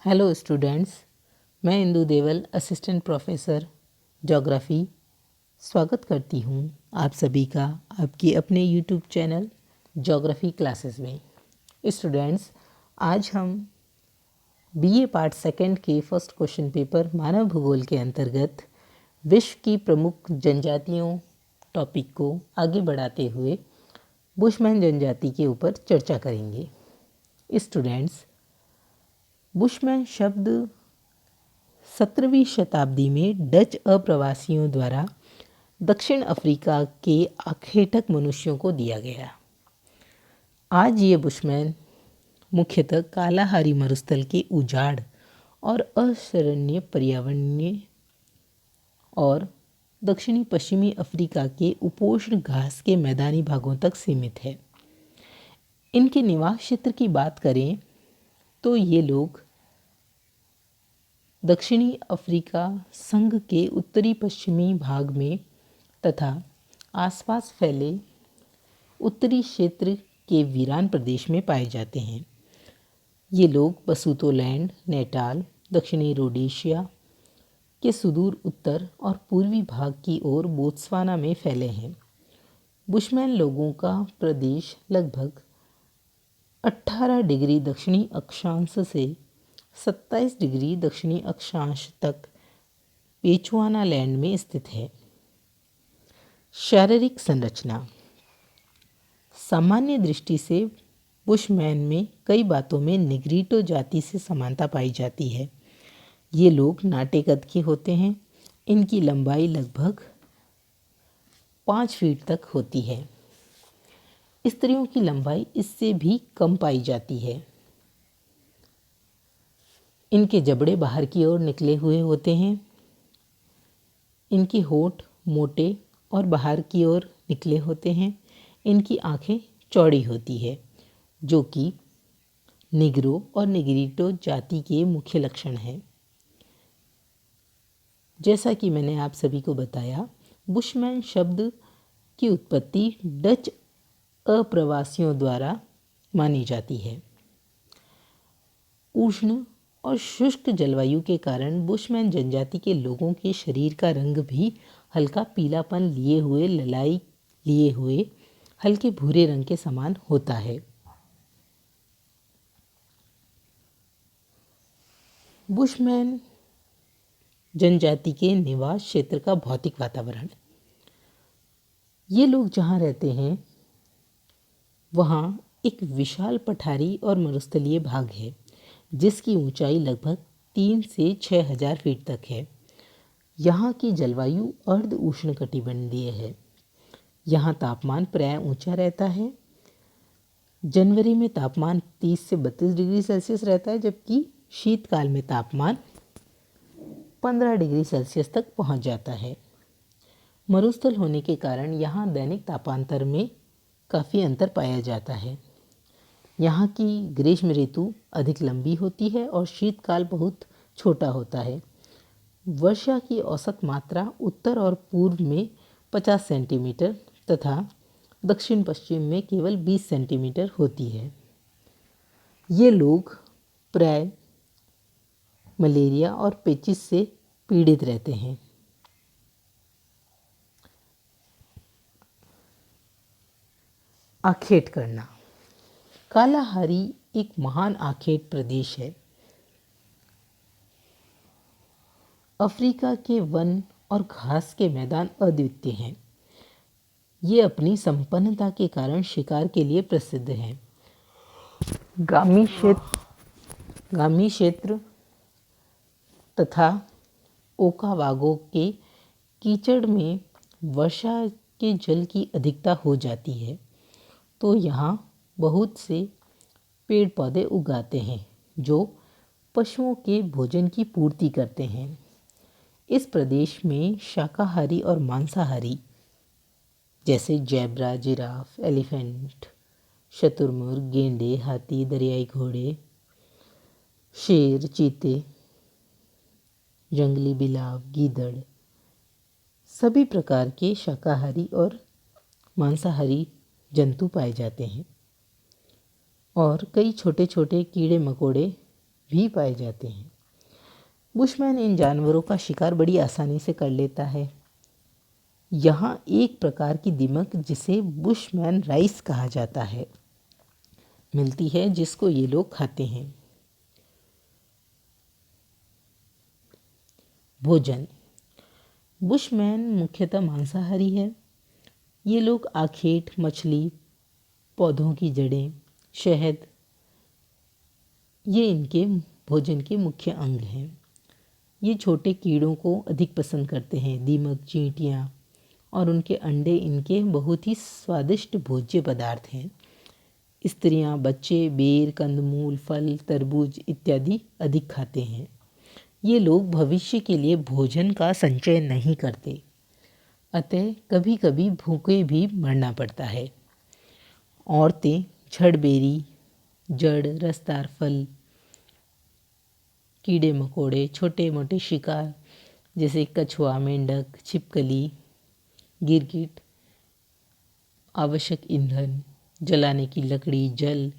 Hello students, मैं इंदु देवल assistant professor geography स्वागत करती हूँ आप सभी का आपके अपने यूट्यूब चैनल ज्योग्राफ़ी क्लासेस में। स्टूडेंट्स, आज हम बीए पार्ट सेकंड के फर्स्ट क्वेश्चन पेपर मानव भूगोल के अंतर्गत विश्व की प्रमुख जनजातियों टॉपिक को आगे बढ़ाते हुए बुशमैन जनजाति के ऊपर चर्चा करेंगे। स्टूडेंट्स, बुशमैन शब्द 17वीं शताब्दी में डच अप्रवासियों द्वारा दक्षिण अफ्रीका के आखेटक मनुष्यों को दिया गया। आज ये बुशमैन मुख्यतः कालाहारी मरुस्थल के उजाड़ और असरण्य पर्यावरणीय और दक्षिणी पश्चिमी अफ्रीका के उपोष्ण घास के मैदानी भागों तक सीमित है। इनके निवास क्षेत्र की बात करें तो ये लोग दक्षिणी अफ्रीका संघ के उत्तरी पश्चिमी भाग में तथा आसपास फैले उत्तरी क्षेत्र के वीरान प्रदेश में पाए जाते हैं। ये लोग बसुतोलैंड, नेटाल, दक्षिणी रोडेशिया के सुदूर उत्तर और पूर्वी भाग की ओर बोत्सवाना में फैले हैं। बुशमैन लोगों का प्रदेश लगभग 18 डिग्री दक्षिणी अक्षांश से 27 डिग्री दक्षिणी अक्षांश तक बेचुआना लैंड में स्थित है। शारीरिक संरचना सामान्य दृष्टि से बुशमैन में कई बातों में निग्रीटो जाति से समानता पाई जाती है। ये लोग नाटे कद के होते हैं। इनकी लंबाई लगभग 5 फीट तक होती है। स्त्रियों की लंबाई इससे भी कम पाई जाती है। इनके जबड़े बाहर की ओर निकले हुए होते हैं। इनके होंठ मोटे और बाहर की ओर निकले होते हैं। इनकी आंखें चौड़ी होती है, जो कि निग्रो और निग्रीटो जाति के मुख्य लक्षण हैं। जैसा कि मैंने आप सभी को बताया, बुशमैन शब्द की उत्पत्ति डच अप्रवासियों द्वारा मानी जाती है। उष्ण और शुष्क जलवायु के कारण बुशमैन जनजाति के लोगों के शरीर का रंग भी हल्का पीलापन लिए हुए ललाई लिए हुए हल्के भूरे रंग के समान होता है। बुशमैन जनजाति के निवास क्षेत्र का भौतिक वातावरण। ये लोग जहाँ रहते हैं वहाँ एक विशाल पठारी और मरुस्थलीय भाग है, जिसकी ऊंचाई लगभग 3 से 6 हजार फीट तक है। यहाँ की जलवायु अर्ध उष्णकटिबंधीय है। यहाँ तापमान प्रायः ऊंचा रहता है। जनवरी में तापमान 30 से 32 डिग्री सेल्सियस रहता है, जबकि शीतकाल में तापमान 15 डिग्री सेल्सियस तक पहुँच जाता है। मरुस्थल होने के कारण यहाँ दैनिक तापांतर में काफ़ी अंतर पाया जाता है। यहाँ की ग्रीष्म ऋतु अधिक लंबी होती है और शीतकाल बहुत छोटा होता है। वर्षा की औसत मात्रा उत्तर और पूर्व में 50 सेंटीमीटर तथा दक्षिण पश्चिम में केवल 20 सेंटीमीटर होती है। ये लोग प्राय मलेरिया और पेचिस से पीड़ित रहते हैं। आखेट करना। कालाहारी एक महान आखेट प्रदेश है। अफ्रीका के वन और घास के मैदान अद्वितीय हैं। ये अपनी संपन्नता के कारण शिकार के लिए प्रसिद्ध हैं। गामी क्षेत्र तथा ओकावागो के कीचड़ में वर्षा के जल की अधिकता हो जाती है, तो यहाँ बहुत से पेड़ पौधे उगाते हैं जो पशुओं के भोजन की पूर्ति करते हैं। इस प्रदेश में शाकाहारी और मांसाहारी जैसे जैबरा, जिराफ, एलिफेंट, शुतुरमुर्ग, गेंडे, हाथी, दरियाई घोड़े, शेर, चीते, जंगली बिलाव, गीदड़ सभी प्रकार के शाकाहारी और मांसाहारी जंतु पाए जाते हैं और कई छोटे छोटे कीड़े मकोड़े भी पाए जाते हैं। बुशमैन इन जानवरों का शिकार बड़ी आसानी से कर लेता है। यहाँ एक प्रकार की दीमक जिसे बुशमैन राइस कहा जाता है मिलती है, जिसको ये लोग खाते हैं। भोजन। बुशमैन मुख्यतः मांसाहारी है। ये लोग आखेट, मछली, पौधों की जड़ें, शहद, ये इनके भोजन के मुख्य अंग हैं। ये छोटे कीड़ों को अधिक पसंद करते हैं। दीमक, चींटियाँ और उनके अंडे इनके बहुत ही स्वादिष्ट भोज्य पदार्थ हैं। स्त्रियाँ बच्चे बेर, कंदमूल, फल, तरबूज इत्यादि अधिक खाते हैं। ये लोग भविष्य के लिए भोजन का संचय नहीं करते, अतः कभी कभी भूखे भी मरना पड़ता है। औरतें झड़बेरी, जड़, रसदार फल, कीड़े मकोड़े, छोटे मोटे शिकार जैसे कछुआ, मेंढक, छिपकली, गिरगिट, आवश्यक ईंधन, जलाने की लकड़ी, जल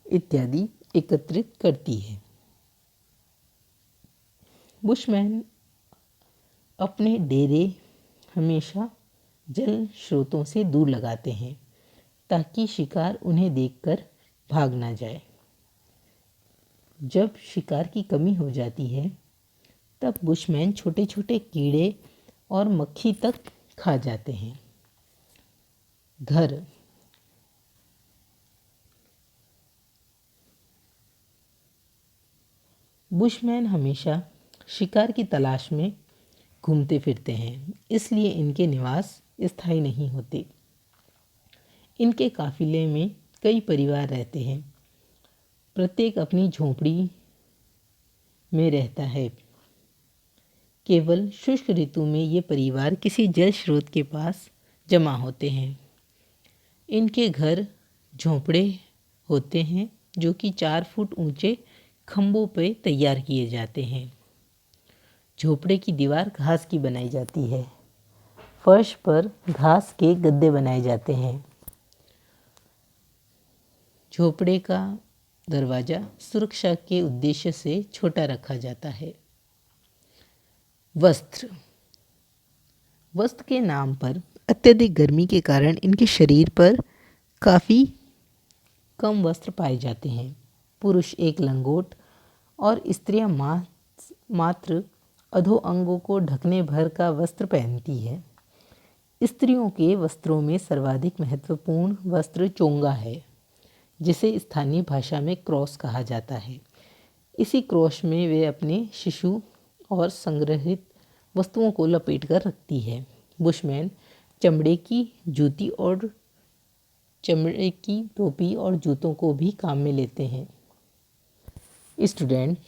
इत्यादि एकत्रित करती है। बुशमैन अपने डेरे हमेशा जल स्रोतों से दूर लगाते हैं ताकि शिकार उन्हें देखकर भाग ना जाए। जब शिकार की कमी हो जाती है तब बुशमैन छोटे छोटे कीड़े और मक्खी तक खा जाते हैं। घर। बुशमैन हमेशा शिकार की तलाश में घूमते फिरते हैं, इसलिए इनके निवास स्थायी नहीं होते। इनके काफिले में कई परिवार रहते हैं। प्रत्येक अपनी झोंपड़ी में रहता है। केवल शुष्क ऋतु में ये परिवार किसी जल स्रोत के पास जमा होते हैं। इनके घर झोंपड़े होते हैं जो कि 4 फुट ऊंचे खंभों पर तैयार किए जाते हैं। झोपड़े की दीवार घास की बनाई जाती है। फर्श पर घास के गद्दे बनाए जाते हैं। झोपड़े का दरवाज़ा सुरक्षा के उद्देश्य से छोटा रखा जाता है। वस्त्र। वस्त्र के नाम पर अत्यधिक गर्मी के कारण इनके शरीर पर काफ़ी कम वस्त्र पाए जाते हैं। पुरुष एक लंगोट और स्त्रियां मात्र अधो अंगों को ढकने भर का वस्त्र पहनती है। स्त्रियों के वस्त्रों में सर्वाधिक महत्वपूर्ण वस्त्र चोंगा है, जिसे स्थानीय भाषा में क्रॉस कहा जाता है। इसी क्रॉस में वे अपने शिशु और संग्रहित वस्तुओं को लपेट कर रखती है। बुशमैन चमड़े की जूती और चमड़े की टोपी और जूतों को भी काम में लेते हैं। स्टूडेंट,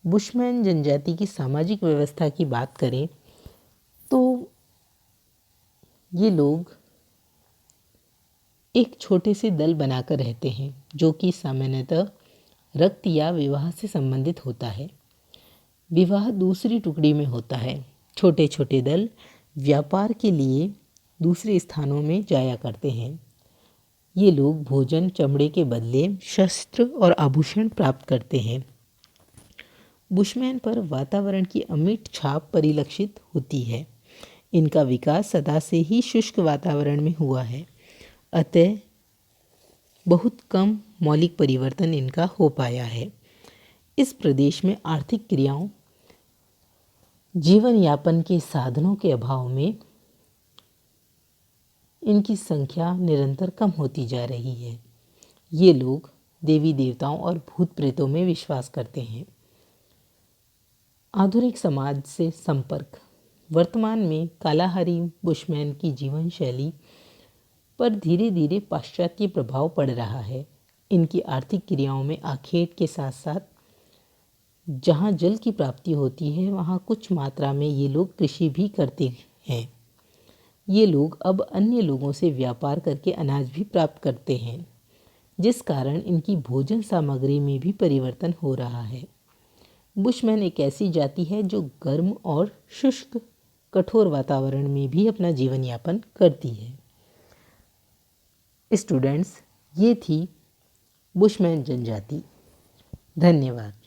बुशमैन जनजाति की सामाजिक व्यवस्था की बात करें तो ये लोग एक छोटे से दल बनाकर रहते हैं, जो कि सामान्यतः रक्त या विवाह से संबंधित होता है। विवाह दूसरी टुकड़ी में होता है। छोटे छोटे दल व्यापार के लिए दूसरे स्थानों में जाया करते हैं। ये लोग भोजन, चमड़े के बदले शस्त्र और आभूषण प्राप्त करते हैं। बुशमैन पर वातावरण की अमिट छाप परिलक्षित होती है। इनका विकास सदा से ही शुष्क वातावरण में हुआ है, अतः बहुत कम मौलिक परिवर्तन इनका हो पाया है। इस प्रदेश में आर्थिक क्रियाओं, जीवन यापन के साधनों के अभाव में इनकी संख्या निरंतर कम होती जा रही है। ये लोग देवी देवताओं और भूत प्रेतों में विश्वास करते हैं। आधुनिक समाज से संपर्क। वर्तमान में कालाहारी बुशमैन की जीवन शैली पर धीरे धीरे पाश्चात्य प्रभाव पड़ रहा है। इनकी आर्थिक क्रियाओं में आखेट के साथ साथ जहाँ जल की प्राप्ति होती है वहाँ कुछ मात्रा में ये लोग कृषि भी करते हैं। ये लोग अब अन्य लोगों से व्यापार करके अनाज भी प्राप्त करते हैं, जिस कारण इनकी भोजन सामग्री में भी परिवर्तन हो रहा है। बुशमैन एक ऐसी जाति है जो गर्म और शुष्क कठोर वातावरण में भी अपना जीवन यापन करती है। स्टूडेंट्स, ये थी बुशमैन जनजाति। धन्यवाद।